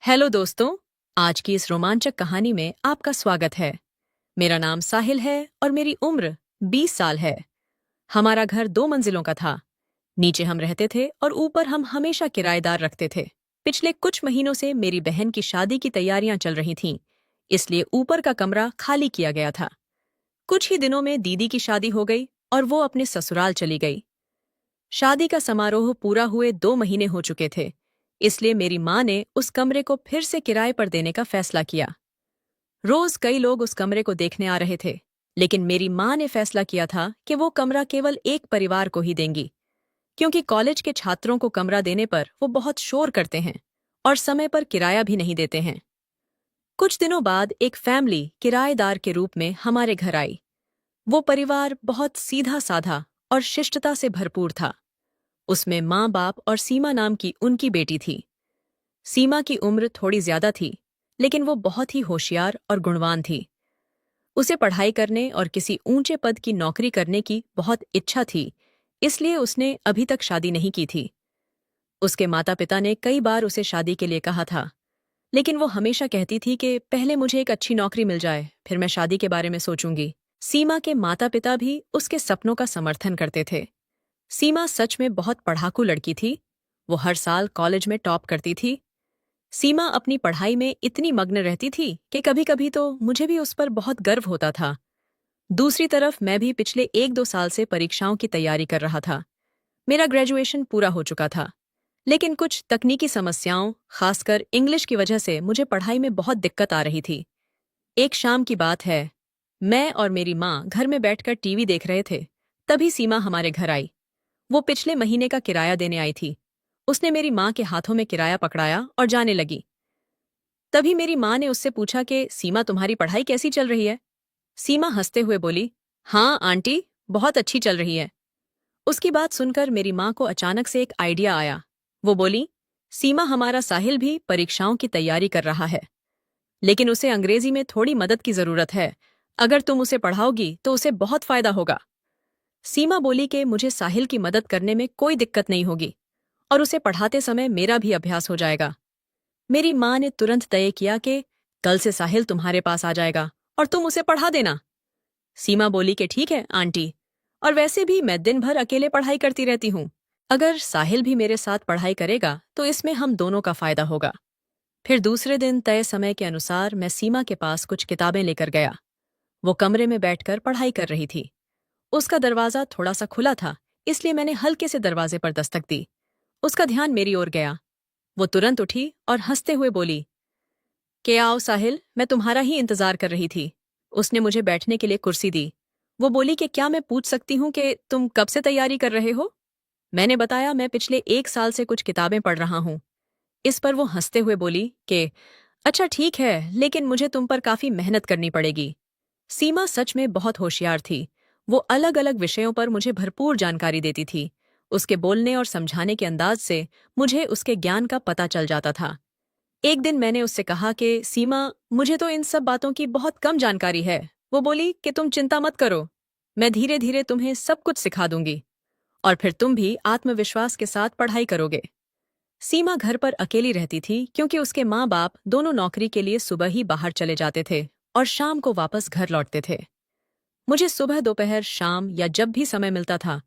Hello दोस्तों। आज की इस रोमांचक कहानी में आपका स्वागत है। मेरा नाम साहिल है और मेरी उम्र 20 साल है। हमारा घर 2 मंजिलों का था। नीचे हम रहते थे और ऊपर हम हमेशा किराएदार रखते थे। पिछले कुछ महीनों से मेरी बहन की शादी की तैयारियां चल रही थीं, इसलिए ऊपर का कमरा खाली किया गया था। कुछ ही दिनों में दीदी की शादी हो गई और वो अपने ससुराल चली गई। शादी का समारोह पूरा हुए 2 महीने हो चुके थे, इसलिए मेरी माँ ने उस कमरे को फिर से किराए पर देने का फैसला किया। रोज कई लोग उस कमरे को देखने आ रहे थे, लेकिन मेरी माँ ने फैसला किया था कि वो कमरा केवल एक परिवार को ही देंगी, क्योंकि कॉलेज के छात्रों को कमरा देने पर वो बहुत शोर करते हैं और समय पर किराया भी नहीं देते हैं। कुछ दिनों बाद एक फैमिली किराएदार के रूप में हमारे घर आई। वो परिवार बहुत सीधा साधा और शिष्टता से भरपूर था। उसमें माँ बाप और सीमा नाम की उनकी बेटी थी। सीमा की उम्र थोड़ी ज्यादा थी, लेकिन वो बहुत ही होशियार और गुणवान थी। उसे पढ़ाई करने और किसी ऊंचे पद की नौकरी करने की बहुत इच्छा थी, इसलिए उसने अभी तक शादी नहीं की थी। उसके माता पिता ने कई बार उसे शादी के लिए कहा था, लेकिन वो हमेशा कहती थी कि पहले मुझे एक अच्छी नौकरी मिल जाए, फिर मैं शादी के बारे में सोचूंगी। सीमा के माता पिता भी उसके सपनों का समर्थन करते थे। सीमा सच में बहुत पढ़ाकू लड़की थी। वो हर साल कॉलेज में टॉप करती थी। सीमा अपनी पढ़ाई में इतनी मग्न रहती थी कि कभी-कभी तो मुझे भी उस पर बहुत गर्व होता था। दूसरी तरफ मैं भी पिछले 1-2 साल से परीक्षाओं की तैयारी कर रहा था। मेरा ग्रेजुएशन पूरा हो चुका था, लेकिन कुछ तकनीकी समस्याओं, खासकर इंग्लिश की वजह से मुझे पढ़ाई में बहुत दिक्कत आ रही थी। एक शाम की बात है, मैं और मेरी माँ घर में बैठकर टीवी देख रहे थे। तभी सीमा हमारे घर आई। वो पिछले महीने का किराया देने आई थी। उसने मेरी माँ के हाथों में किराया पकड़ाया और जाने लगी। तभी मेरी माँ ने उससे पूछा कि सीमा, तुम्हारी पढ़ाई कैसी चल रही है? सीमा हंसते हुए बोली, हाँ आंटी, बहुत अच्छी चल रही है। उसकी बात सुनकर मेरी माँ को अचानक से एक आइडिया आया। वो बोली, सीमा, हमारा साहिल भी परीक्षाओं की तैयारी कर रहा है, लेकिन उसे अंग्रेजी में थोड़ी मदद की जरूरत है। अगर तुम उसे पढ़ाओगी तो उसे बहुत फायदा होगा। सीमा बोली कि मुझे साहिल की मदद करने में कोई दिक्कत नहीं होगी और उसे पढ़ाते समय मेरा भी अभ्यास हो जाएगा। मेरी माँ ने तुरंत तय किया कि कल से साहिल तुम्हारे पास आ जाएगा और तुम उसे पढ़ा देना। सीमा बोली कि ठीक है आंटी, और वैसे भी मैं दिन भर अकेले पढ़ाई करती रहती हूँ। अगर साहिल भी मेरे साथ पढ़ाई करेगा तो इसमें हम दोनों का फायदा होगा। फिर दूसरे दिन तय समय के अनुसार मैं सीमा के पास कुछ किताबें लेकर गया। वो कमरे में बैठकर पढ़ाई कर रही थी। उसका दरवाजा थोड़ा सा खुला था, इसलिए मैंने हल्के से दरवाजे पर दस्तक दी। उसका ध्यान मेरी ओर गया। वो तुरंत उठी और हंसते हुए बोली, के आओ साहिल, मैं तुम्हारा ही इंतजार कर रही थी। उसने मुझे बैठने के लिए कुर्सी दी। वो बोली कि क्या मैं पूछ सकती हूँ कि तुम कब से तैयारी कर रहे हो? मैंने बताया, मैं पिछले 1 साल से कुछ किताबें पढ़ रहा हूँ। इस पर वो हंसते हुए बोली कि अच्छा ठीक है, लेकिन मुझे तुम पर काफी मेहनत करनी पड़ेगी। सीमा सच में बहुत होशियार थी। वो अलग अलग विषयों पर मुझे भरपूर जानकारी देती थी। उसके बोलने और समझाने के अंदाज से मुझे उसके ज्ञान का पता चल जाता था। एक दिन मैंने उससे कहा कि सीमा, मुझे तो इन सब बातों की बहुत कम जानकारी है। वो बोली कि तुम चिंता मत करो, मैं धीरे धीरे तुम्हें सब कुछ सिखा दूंगी और फिर तुम भी आत्मविश्वास के साथ पढ़ाई करोगे। सीमा घर पर अकेली रहती थी क्योंकि उसके माँ बाप दोनों नौकरी के लिए सुबह ही बाहर चले जाते थे और शाम को वापस घर लौटते थे। मुझे सुबह, दोपहर, शाम या जब भी समय मिलता था,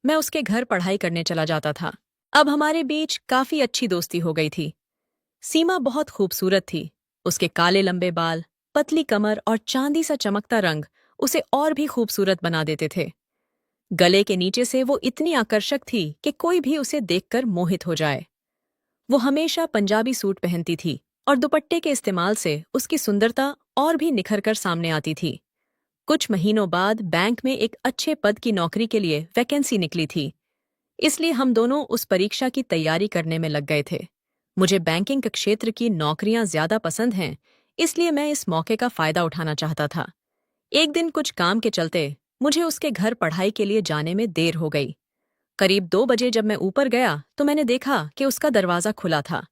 मैं उसके घर पढ़ाई करने चला जाता था। अब हमारे बीच काफी अच्छी दोस्ती हो गई थी। सीमा बहुत खूबसूरत थी। उसके काले लंबे बाल, पतली कमर और चांदी सा चमकता रंग उसे और भी खूबसूरत बना देते थे। गले के नीचे से वो इतनी आकर्षक थी कि कोई भी उसे देखकर मोहित हो जाए। वो हमेशा पंजाबी सूट पहनती थी और दुपट्टे के इस्तेमाल से उसकी सुंदरता और भी निखर कर सामने आती थी। कुछ महीनों बाद बैंक में एक अच्छे पद की नौकरी के लिए वैकेंसी निकली थी, इसलिए हम दोनों उस परीक्षा की तैयारी करने में लग गए थे। मुझे बैंकिंग के क्षेत्र की नौकरियां ज्यादा पसंद हैं, इसलिए मैं इस मौके का फायदा उठाना चाहता था। एक दिन कुछ काम के चलते मुझे उसके घर पढ़ाई के लिए जाने में देर हो गई। करीब 2 बजे जब मैं ऊपर गया तो मैंने देखा कि उसका दरवाजा खुला था।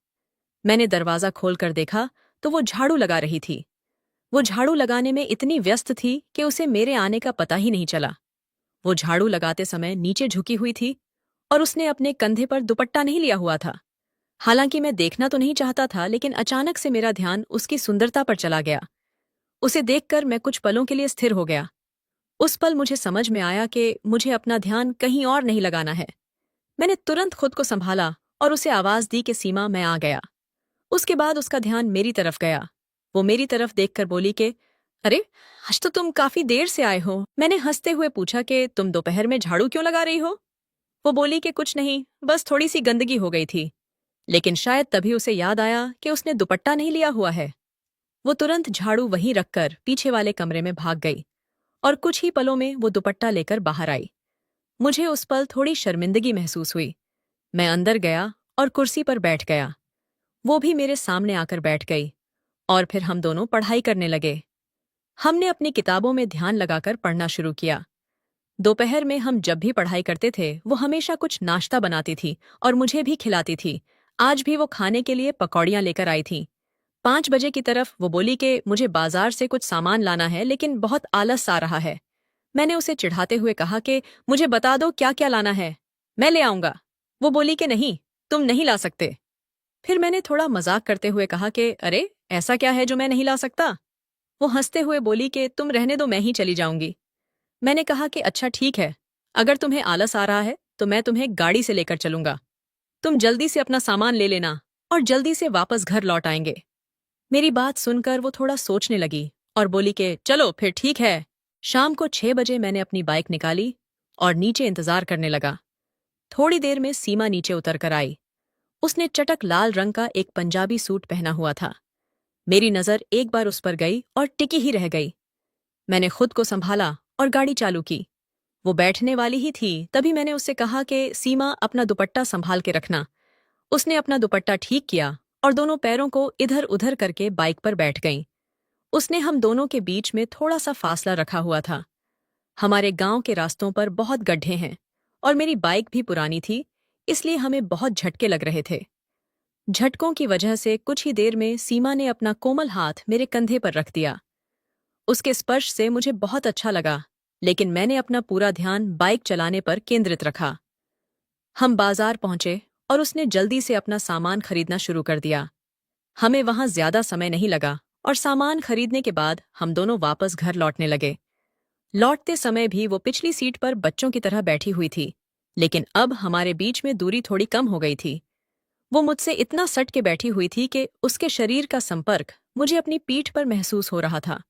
मैंने दरवाजा खोलकर देखा तो वो झाड़ू लगा रही थी। वो झाड़ू लगाने में इतनी व्यस्त थी कि उसे मेरे आने का पता ही नहीं चला। वो झाड़ू लगाते समय नीचे झुकी हुई थी और उसने अपने कंधे पर दुपट्टा नहीं लिया हुआ था। हालांकि मैं देखना तो नहीं चाहता था, लेकिन अचानक से मेरा ध्यान उसकी सुंदरता पर चला गया। उसे देखकर मैं कुछ पलों के लिए स्थिर हो गया। उस पल मुझे समझ में आया कि मुझे अपना ध्यान कहीं और नहीं लगाना है। मैंने तुरंत खुद को संभाला और उसे आवाज दी कि सीमा, मैं आ गया। उसके बाद उसका ध्यान मेरी तरफ गया। वो मेरी तरफ देखकर बोली कि अरे, आज तो तुम काफी देर से आए हो। मैंने हंसते हुए पूछा कि तुम दोपहर में झाड़ू क्यों लगा रही हो? वो बोली कि कुछ नहीं, बस थोड़ी सी गंदगी हो गई थी। लेकिन शायद तभी उसे याद आया कि उसने दुपट्टा नहीं लिया हुआ है। वो तुरंत झाड़ू वहीं रखकर पीछे वाले कमरे में भाग गई और कुछ ही पलों में वो दुपट्टा लेकर बाहर आई। मुझे उस पल थोड़ी शर्मिंदगी महसूस हुई। मैं अंदर गया और कुर्सी पर बैठ गया। वो भी मेरे सामने आकर बैठ गई और फिर हम दोनों पढ़ाई करने लगे। हमने अपनी किताबों में ध्यान लगाकर पढ़ना शुरू किया। दोपहर में हम जब भी पढ़ाई करते थे, वो हमेशा कुछ नाश्ता बनाती थी और मुझे भी खिलाती थी। आज भी वो खाने के लिए पकौड़ियाँ लेकर आई थी। 5 बजे की तरफ वो बोली कि मुझे बाजार से कुछ सामान लाना है, लेकिन बहुत आलस आ रहा है। मैंने उसे चिढ़ाते हुए कहा कि मुझे बता दो क्या क्या लाना है, मैं ले आऊंगा। वो बोली कि नहीं, तुम नहीं ला सकते। फिर मैंने थोड़ा मजाक करते हुए कहा कि अरे, ऐसा क्या है जो मैं नहीं ला सकता? वो हंसते हुए बोली कि तुम रहने दो, मैं ही चली जाऊंगी। मैंने कहा कि अच्छा ठीक है, अगर तुम्हें आलस आ रहा है तो मैं तुम्हें गाड़ी से लेकर चलूंगा। तुम जल्दी से अपना सामान ले लेना और जल्दी से वापस घर लौट आएंगे। मेरी बात सुनकर वो थोड़ा सोचने लगी और बोली कि चलो फिर ठीक है। शाम को 6 बजे मैंने अपनी बाइक निकाली और नीचे इंतजार करने लगा। थोड़ी देर में सीमा नीचे उतर कर आई। उसने चटक लाल रंग का एक पंजाबी सूट पहना हुआ था। मेरी नजर एक बार उस पर गई और टिकी ही रह गई। मैंने खुद को संभाला और गाड़ी चालू की। वो बैठने वाली ही थी, तभी मैंने उससे कहा कि सीमा, अपना दुपट्टा संभाल के रखना। उसने अपना दुपट्टा ठीक किया और दोनों पैरों को इधर उधर करके बाइक पर बैठ गईं। उसने हम दोनों के बीच में थोड़ा सा फासला रखा हुआ था। हमारे गांव के रास्तों पर बहुत गड्ढे हैं और मेरी बाइक भी पुरानी थी, इसलिए हमें बहुत झटके लग रहे थे। झटकों की वजह से कुछ ही देर में सीमा ने अपना कोमल हाथ मेरे कंधे पर रख दिया। उसके स्पर्श से मुझे बहुत अच्छा लगा, लेकिन मैंने अपना पूरा ध्यान बाइक चलाने पर केंद्रित रखा। हम बाजार पहुंचे और उसने जल्दी से अपना सामान खरीदना शुरू कर दिया। हमें वहां ज्यादा समय नहीं लगा और सामान खरीदने के बाद हम दोनों वापस घर लौटने लगे। लौटते समय भी वो पिछली सीट पर बच्चों की तरह बैठी हुई थी, लेकिन अब हमारे बीच में दूरी थोड़ी कम हो गई थी। वो मुझसे इतना सट के बैठी हुई थी कि उसके शरीर का संपर्क मुझे अपनी पीठ पर महसूस हो रहा था।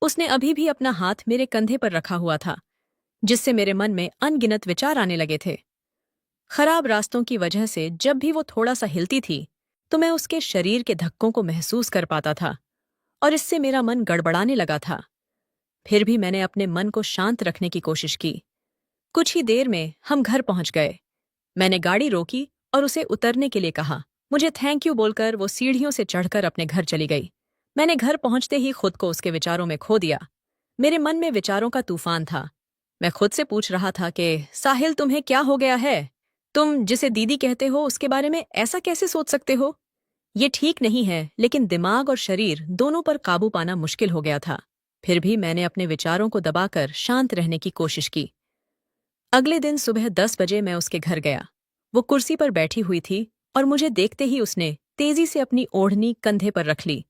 उसने अभी भी अपना हाथ मेरे कंधे पर रखा हुआ था, जिससे मेरे मन में अनगिनत विचार आने लगे थे। खराब रास्तों की वजह से जब भी वो थोड़ा सा हिलती थी, तो मैं उसके शरीर के धक्कों को महसूस कर पाता था और इससे मेरा मन गड़बड़ाने लगा था। फिर भी मैंने अपने मन को शांत रखने की कोशिश की। कुछ ही देर में हम घर पहुंच गए। मैंने गाड़ी रोकी और उसे उतरने के लिए कहा। मुझे थैंक यू बोलकर वो सीढ़ियों से चढ़कर अपने घर चली गई। मैंने घर पहुंचते ही खुद को उसके विचारों में खो दिया। मेरे मन में विचारों का तूफान था। मैं खुद से पूछ रहा था कि साहिल, तुम्हें क्या हो गया है? तुम जिसे दीदी कहते हो उसके बारे में ऐसा कैसे सोच सकते हो? ये ठीक नहीं है, लेकिन दिमाग और शरीर दोनों पर काबू पाना मुश्किल हो गया था। फिर भी मैंने अपने विचारों को दबाकर शांत रहने की कोशिश की। अगले दिन सुबह 10 बजे मैं उसके घर गया। वो कुर्सी पर बैठी हुई थी और मुझे देखते ही उसने तेजी से अपनी ओढ़नी कंधे पर रख ली।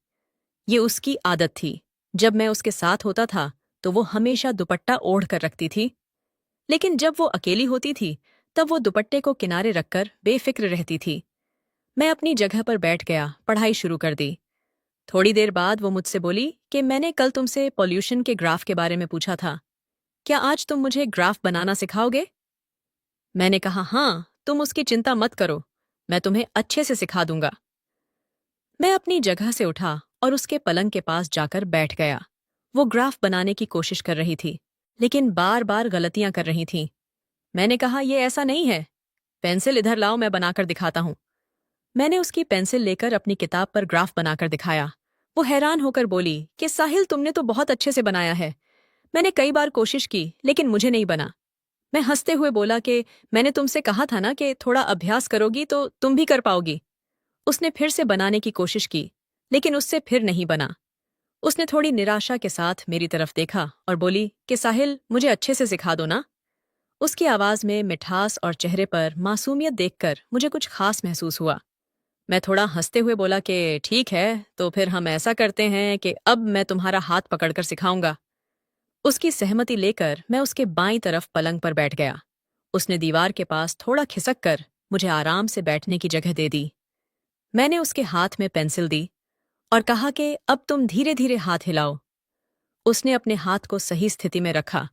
ये उसकी आदत थी। जब मैं उसके साथ होता था तो वो हमेशा दुपट्टा ओढ़ कर रखती थी, लेकिन जब वो अकेली होती थी तब वो दुपट्टे को किनारे रखकर बेफिक्र रहती थी। मैं अपनी जगह पर बैठ गया, पढ़ाई शुरू कर दी। थोड़ी देर बाद वो मुझसे बोली कि मैंने कल तुमसे पॉल्यूशन के ग्राफ के बारे में पूछा था। क्या आज तुम मुझे ग्राफ बनाना सिखाओगे? मैंने कहा हाँ, तुम उसकी चिंता मत करो, मैं तुम्हें अच्छे से सिखा दूंगा। मैं अपनी जगह से उठा और उसके पलंग के पास जाकर बैठ गया। वो ग्राफ बनाने की कोशिश कर रही थी, लेकिन बार बार गलतियां कर रही थी। मैंने कहा ये ऐसा नहीं है, पेंसिल इधर लाओ, मैं बनाकर दिखाता हूँ। मैंने उसकी पेंसिल लेकर अपनी किताब पर ग्राफ बनाकर दिखाया। वो हैरान होकर बोली कि साहिल, तुमने तो बहुत अच्छे से बनाया है। मैंने कई बार कोशिश की, लेकिन मुझे नहीं बना। मैं हंसते हुए बोला कि मैंने तुमसे कहा था ना कि थोड़ा अभ्यास करोगी तो तुम भी कर पाओगी। उसने फिर से बनाने की कोशिश की, लेकिन उससे फिर नहीं बना। उसने थोड़ी निराशा के साथ मेरी तरफ देखा और बोली कि साहिल, मुझे अच्छे से सिखा दो ना। उसकी आवाज में मिठास और चेहरे पर मासूमियत देखकर मुझे कुछ खास महसूस हुआ। मैं थोड़ा हंसते हुए बोला कि ठीक है, तो फिर हम ऐसा करते हैं कि अब मैं तुम्हारा हाथ पकड़कर सिखाऊंगा। उसकी सहमति लेकर मैं उसके बाईं तरफ पलंग पर बैठ गया। उसने दीवार के पास थोड़ा खिसक कर मुझे आराम से बैठने की जगह दे दी। मैंने उसके हाथ में पेंसिल दी और कहा कि अब तुम धीरे धीरे हाथ हिलाओ। उसने अपने हाथ को सही स्थिति में रखा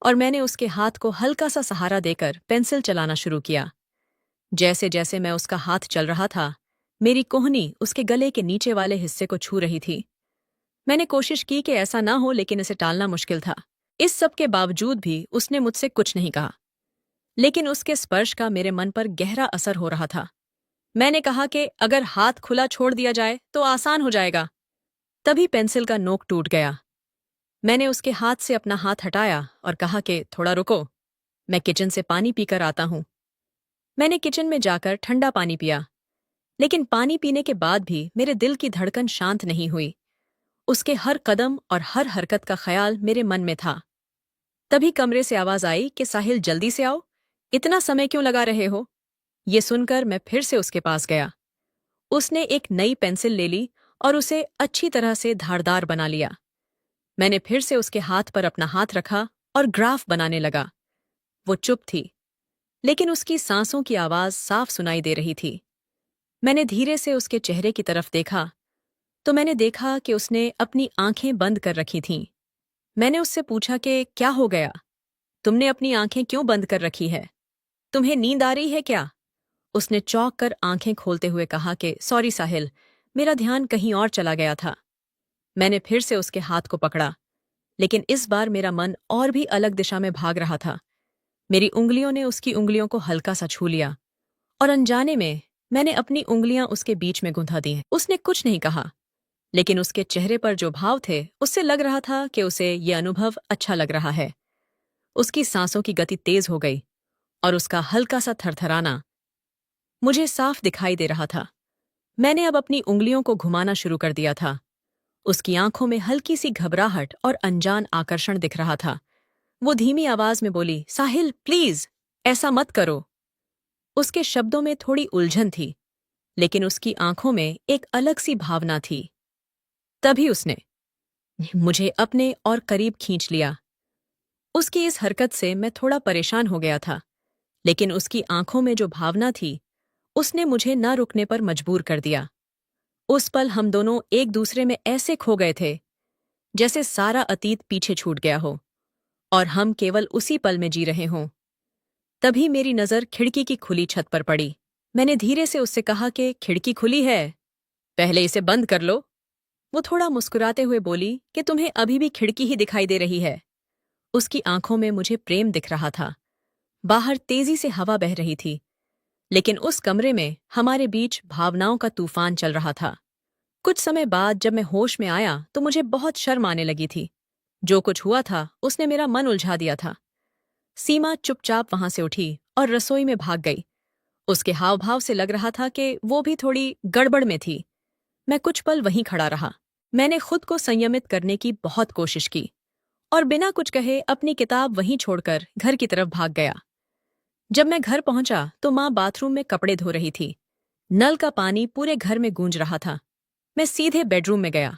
और मैंने उसके हाथ को हल्का सा सहारा देकर पेंसिल चलाना शुरू किया। जैसे जैसे मैं उसका हाथ चल रहा था, मेरी कोहनी उसके गले के नीचे वाले हिस्से को छू रही थी। मैंने कोशिश की कि ऐसा ना हो, लेकिन इसे टालना मुश्किल था। इस सब के बावजूद भी उसने मुझसे कुछ नहीं कहा, लेकिन उसके स्पर्श का मेरे मन पर गहरा असर हो रहा था। मैंने कहा कि अगर हाथ खुला छोड़ दिया जाए तो आसान हो जाएगा। तभी पेंसिल का नोक टूट गया। मैंने उसके हाथ से अपना हाथ हटाया और कहा कि थोड़ा रुको, मैं किचन से पानी पीकर आता हूं। मैंने किचन में जाकर ठंडा पानी पिया, लेकिन पानी पीने के बाद भी मेरे दिल की धड़कन शांत नहीं हुई। उसके हर कदम और हर हरकत का ख्याल मेरे मन में था। तभी कमरे से आवाज आई कि साहिल, जल्दी से आओ, इतना समय क्यों लगा रहे हो? ये सुनकर मैं फिर से उसके पास गया। उसने एक नई पेंसिल ले ली और उसे अच्छी तरह से धारदार बना लिया। मैंने फिर से उसके हाथ पर अपना हाथ रखा और ग्राफ बनाने लगा। वो चुप थी, लेकिन उसकी सांसों की आवाज साफ सुनाई दे रही थी। मैंने धीरे से उसके चेहरे की तरफ देखा तो मैंने देखा कि उसने अपनी आंखें बंद कर रखी थीं। मैंने उससे पूछा कि क्या हो गया? तुमने अपनी आंखें क्यों बंद कर रखी है? तुम्हें नींद आ रही है क्या? उसने चौंक कर आंखें खोलते हुए कहा कि सॉरी साहिल, मेरा ध्यान कहीं और चला गया था। मैंने फिर से उसके हाथ को पकड़ा, लेकिन इस बार मेरा मन और भी अलग दिशा में भाग रहा था। मेरी उंगलियों ने उसकी उंगलियों को हल्का सा छू लिया और अनजाने में मैंने अपनी उंगलियां उसके बीच में गुंथा दी। उसने कुछ नहीं कहा, लेकिन उसके चेहरे पर जो भाव थे उससे लग रहा था कि उसे ये अनुभव अच्छा लग रहा है। उसकी सांसों की गति तेज हो गई और उसका हल्का सा थरथराना मुझे साफ दिखाई दे रहा था। मैंने अब अपनी उंगलियों को घुमाना शुरू कर दिया था। उसकी आंखों में हल्की सी घबराहट और अनजान आकर्षण दिख रहा था। वो धीमी आवाज में बोली, साहिल प्लीज, ऐसा मत करो। उसके शब्दों में थोड़ी उलझन थी, लेकिन उसकी आंखों में एक अलग सी भावना थी। तभी उसने मुझे अपने और करीब खींच लिया। उसकी इस हरकत से मैं थोड़ा परेशान हो गया था, लेकिन उसकी आंखों में जो भावना थी उसने मुझे न रुकने पर मजबूर कर दिया। उस पल हम दोनों एक दूसरे में ऐसे खो गए थे जैसे सारा अतीत पीछे छूट गया हो और हम केवल उसी पल में जी रहे हों। तभी मेरी नजर खिड़की की खुली छत पर पड़ी। मैंने धीरे से उससे कहा कि खिड़की खुली है, पहले इसे बंद कर लो। वो थोड़ा मुस्कुराते हुए बोली कि तुम्हें अभी भी खिड़की ही दिखाई दे रही है। उसकी आंखों में मुझे प्रेम दिख रहा था। बाहर तेजी से हवा बह रही थी, लेकिन उस कमरे में हमारे बीच भावनाओं का तूफान चल रहा था। कुछ समय बाद जब मैं होश में आया तो मुझे बहुत शर्म आने लगी थी। जो कुछ हुआ था उसने मेरा मन उलझा दिया था। सीमा चुपचाप वहां से उठी और रसोई में भाग गई। उसके हाव भाव से लग रहा था कि वो भी थोड़ी गड़बड़ में थी। मैं कुछ पल वहीं खड़ा रहा। मैंने खुद को संयमित करने की बहुत कोशिश की और बिना कुछ कहे अपनी किताब वहीं छोड़कर घर की तरफ भाग गया। जब मैं घर पहुंचा तो माँ बाथरूम में कपड़े धो रही थी। नल का पानी पूरे घर में गूंज रहा था। मैं सीधे बेडरूम में गया।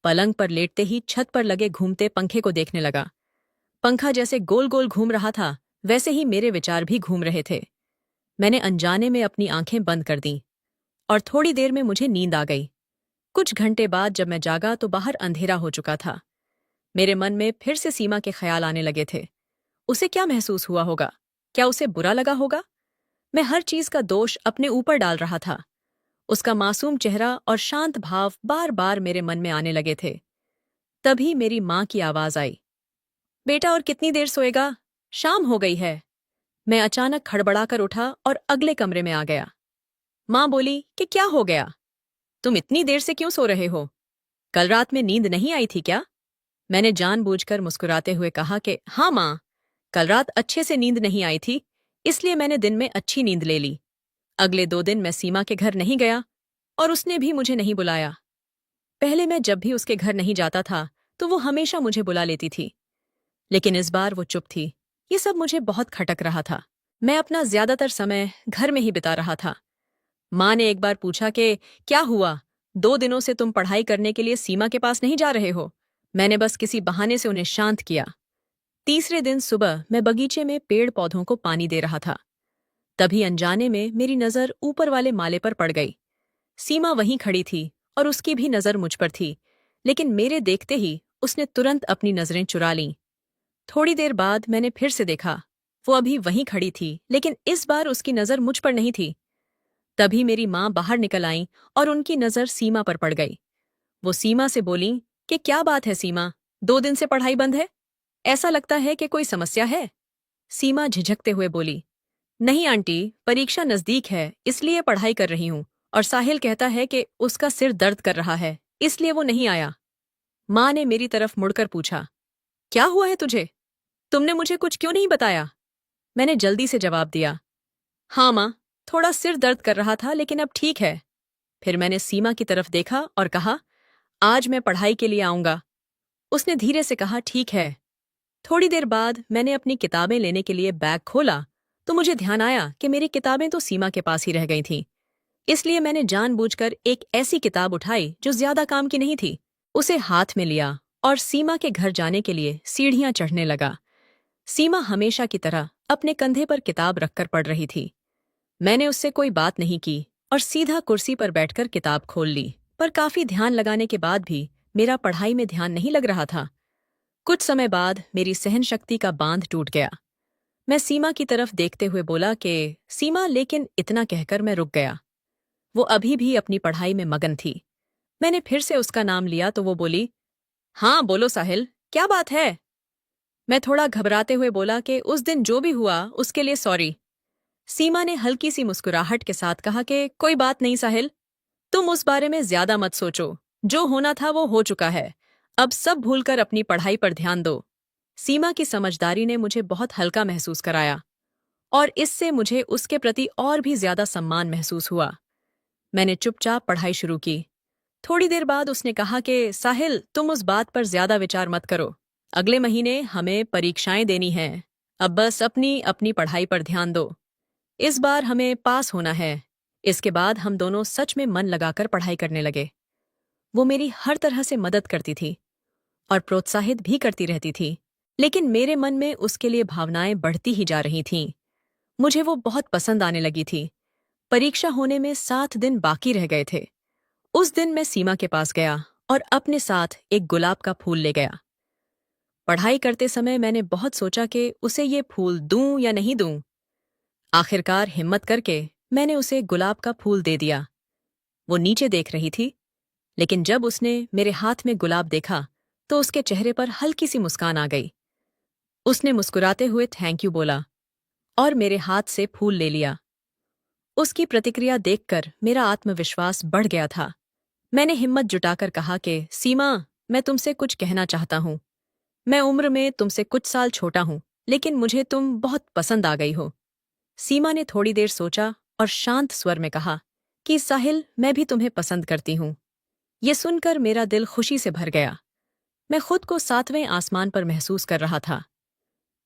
पलंग पर लेटते ही छत पर लगे घूमते पंखे को देखने लगा। पंखा जैसे गोल गोल घूम रहा था, वैसे ही मेरे विचार भी घूम रहे थे। मैंने अनजाने में अपनी आंखें बंद कर दीं और थोड़ी देर में मुझे नींद आ गई। कुछ घंटे बाद जब मैं जागा तो बाहर अंधेरा हो चुका था। मेरे मन में फिर से सीमा के ख्याल आने लगे थे। उसे क्या महसूस हुआ होगा? क्या उसे बुरा लगा होगा? मैं हर चीज का दोष अपने ऊपर डाल रहा था। उसका मासूम चेहरा और शांत भाव बार बार मेरे मन में आने लगे थे। तभी मेरी माँ की आवाज आई, बेटा और कितनी देर सोएगा? शाम हो गई है। मैं अचानक खड़बड़ाकर उठा और अगले कमरे में आ गया। माँ बोली कि क्या हो गया? तुम इतनी देर से क्यों सो रहे हो? कल रात में नींद नहीं आई थी क्या? मैंने जानबूझकर मुस्कुराते हुए कहा कि हाँ माँ, कल रात अच्छे से नींद नहीं आई थी, इसलिए मैंने दिन में अच्छी नींद ले ली। अगले 2 दिन मैं सीमा के घर नहीं गया और उसने भी मुझे नहीं बुलाया। पहले मैं जब भी उसके घर नहीं जाता था तो वो हमेशा मुझे बुला लेती थी, लेकिन इस बार वो चुप थी। ये सब मुझे बहुत खटक रहा था। मैं अपना ज्यादातर समय घर में ही बिता रहा था। माँ ने एक बार पूछा कि क्या हुआ, 2 दिनों से तुम पढ़ाई करने के लिए सीमा के पास नहीं जा रहे हो। मैंने बस किसी बहाने से उन्हें शांत किया। तीसरे दिन सुबह मैं बगीचे में पेड़ पौधों को पानी दे रहा था। तभी अनजाने में मेरी नजर ऊपर वाले माले पर पड़ गई। सीमा वहीं खड़ी थी और उसकी भी नजर मुझ पर थी, लेकिन मेरे देखते ही उसने तुरंत अपनी नजरें चुरा लीं। थोड़ी देर बाद मैंने फिर से देखा। वो अभी वहीं खड़ी थी, लेकिन इस बार उसकी नजर मुझ पर नहीं थी। तभी मेरी माँ बाहर निकल आईं और उनकी नजर सीमा पर पड़ गई। वो सीमा से बोलीं कि क्या बात है सीमा, 2 दिन से पढ़ाई बंद है? ऐसा लगता है कि कोई समस्या है। सीमा झिझकते हुए बोली, नहीं आंटी, परीक्षा नजदीक है इसलिए पढ़ाई कर रही हूँ, और साहिल कहता है कि उसका सिर दर्द कर रहा है, इसलिए वो नहीं आया। माँ ने मेरी तरफ मुड़कर पूछा, क्या हुआ है तुझे? तुमने मुझे कुछ क्यों नहीं बताया? मैंने जल्दी से जवाब दिया, हाँ माँ, थोड़ा सिर दर्द कर रहा था लेकिन अब ठीक है। फिर मैंने सीमा की तरफ देखा और कहा, आज मैं पढ़ाई के लिए आऊंगा। उसने धीरे से कहा, ठीक है। थोड़ी देर बाद मैंने अपनी किताबें लेने के लिए बैग खोला तो मुझे ध्यान आया कि मेरी किताबें तो सीमा के पास ही रह गई थीं। इसलिए मैंने जानबूझकर एक ऐसी किताब उठाई जो ज्यादा काम की नहीं थी, उसे हाथ में लिया और सीमा के घर जाने के लिए सीढ़ियां चढ़ने लगा। सीमा हमेशा की तरह अपने कंधे पर किताब रखकर पढ़ रही थी। मैंने उससे कोई बात नहीं की और सीधा कुर्सी पर बैठकर किताब खोल ली, पर काफी ध्यान लगाने के बाद भी मेरा पढ़ाई में ध्यान नहीं लग रहा था। कुछ समय बाद मेरी सहन शक्ति का बांध टूट गया। मैं सीमा की तरफ देखते हुए बोला कि सीमा, लेकिन इतना कहकर मैं रुक गया। वो अभी भी अपनी पढ़ाई में मगन थी। मैंने फिर से उसका नाम लिया तो वो बोली, हाँ बोलो साहिल, क्या बात है? मैं थोड़ा घबराते हुए बोला कि उस दिन जो भी हुआ उसके लिए सॉरी। सीमा ने हल्की सी मुस्कुराहट के साथ कहा कि कोई बात नहीं साहिल, तुम उस बारे में ज्यादा मत सोचो, जो होना था वो हो चुका है। अब सब भूलकर अपनी पढ़ाई पर ध्यान दो। सीमा की समझदारी ने मुझे बहुत हल्का महसूस कराया और इससे मुझे उसके प्रति और भी ज्यादा सम्मान महसूस हुआ। मैंने चुपचाप पढ़ाई शुरू की। थोड़ी देर बाद उसने कहा कि साहिल, तुम उस बात पर ज्यादा विचार मत करो। अगले महीने हमें परीक्षाएं देनी हैं। अब बस अपनी अपनी पढ़ाई पर ध्यान दो। इस बार हमें पास होना है। इसके बाद हम दोनों सच में मन लगाकर पढ़ाई करने लगे। वो मेरी हर तरह से मदद करती थी और प्रोत्साहित भी करती रहती थी, लेकिन मेरे मन में उसके लिए भावनाएं बढ़ती ही जा रही थीं। मुझे वो बहुत पसंद आने लगी थी। परीक्षा होने में 7 दिन बाकी रह गए थे। उस दिन मैं सीमा के पास गया और अपने साथ एक गुलाब का फूल ले गया। पढ़ाई करते समय मैंने बहुत सोचा कि उसे ये फूल दूं या नहीं दूं। आखिरकार हिम्मत करके मैंने उसे गुलाब का फूल दे दिया। वो नीचे देख रही थी, लेकिन जब उसने मेरे हाथ में गुलाब देखा तो उसके चेहरे पर हल्की सी मुस्कान आ गई। उसने मुस्कुराते हुए थैंक यू बोला और मेरे हाथ से फूल ले लिया। उसकी प्रतिक्रिया देखकर मेरा आत्मविश्वास बढ़ गया था। मैंने हिम्मत जुटाकर कहा कि सीमा, मैं तुमसे कुछ कहना चाहता हूँ। मैं उम्र में तुमसे कुछ साल छोटा हूँ, लेकिन मुझे तुम बहुत पसंद आ गई हो। सीमा ने थोड़ी देर सोचा और शांत स्वर में कहा कि साहिल, मैं भी तुम्हें पसंद करती हूँ। ये सुनकर मेरा दिल खुशी से भर गया। मैं खुद को 7वें आसमान पर महसूस कर रहा था।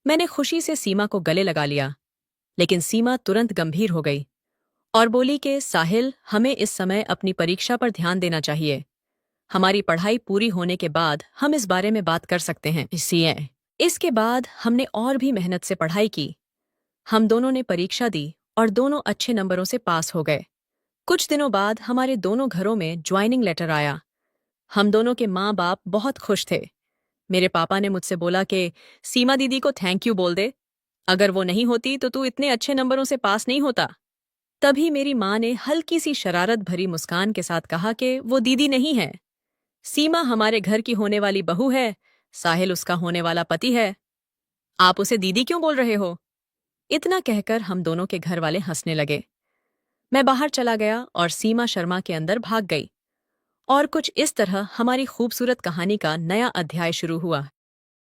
मैंने खुशी से सीमा को गले लगा लिया, लेकिन सीमा तुरंत गंभीर हो गई और बोली कि साहिल, हमें इस समय अपनी परीक्षा पर ध्यान देना चाहिए। हमारी पढ़ाई पूरी होने के बाद हम इस बारे में बात कर सकते हैं। इसके बाद हमने और भी मेहनत से पढ़ाई की। हम दोनों ने परीक्षा दी और दोनों अच्छे नंबरों से पास हो गए। कुछ दिनों बाद हमारे दोनों घरों में ज्वाइनिंग लेटर आया। हम दोनों के माँ बाप बहुत खुश थे। मेरे पापा ने मुझसे बोला कि सीमा दीदी को थैंक यू बोल दे। अगर वो नहीं होती तो तू इतने अच्छे नंबरों से पास नहीं होता। तभी मेरी माँ ने हल्की सी शरारत भरी मुस्कान के साथ कहा कि वो दीदी नहीं है, सीमा हमारे घर की होने वाली बहू है, साहिल उसका होने वाला पति है। आप उसे दीदी क्यों बोल रहे हो? इतना कहकर हम दोनों के घर वाले हंसने लगे। मैं बाहर चला गया और सीमा शर्मा के अंदर भाग गई। और कुछ इस तरह हमारी खूबसूरत कहानी का नया अध्याय शुरू हुआ।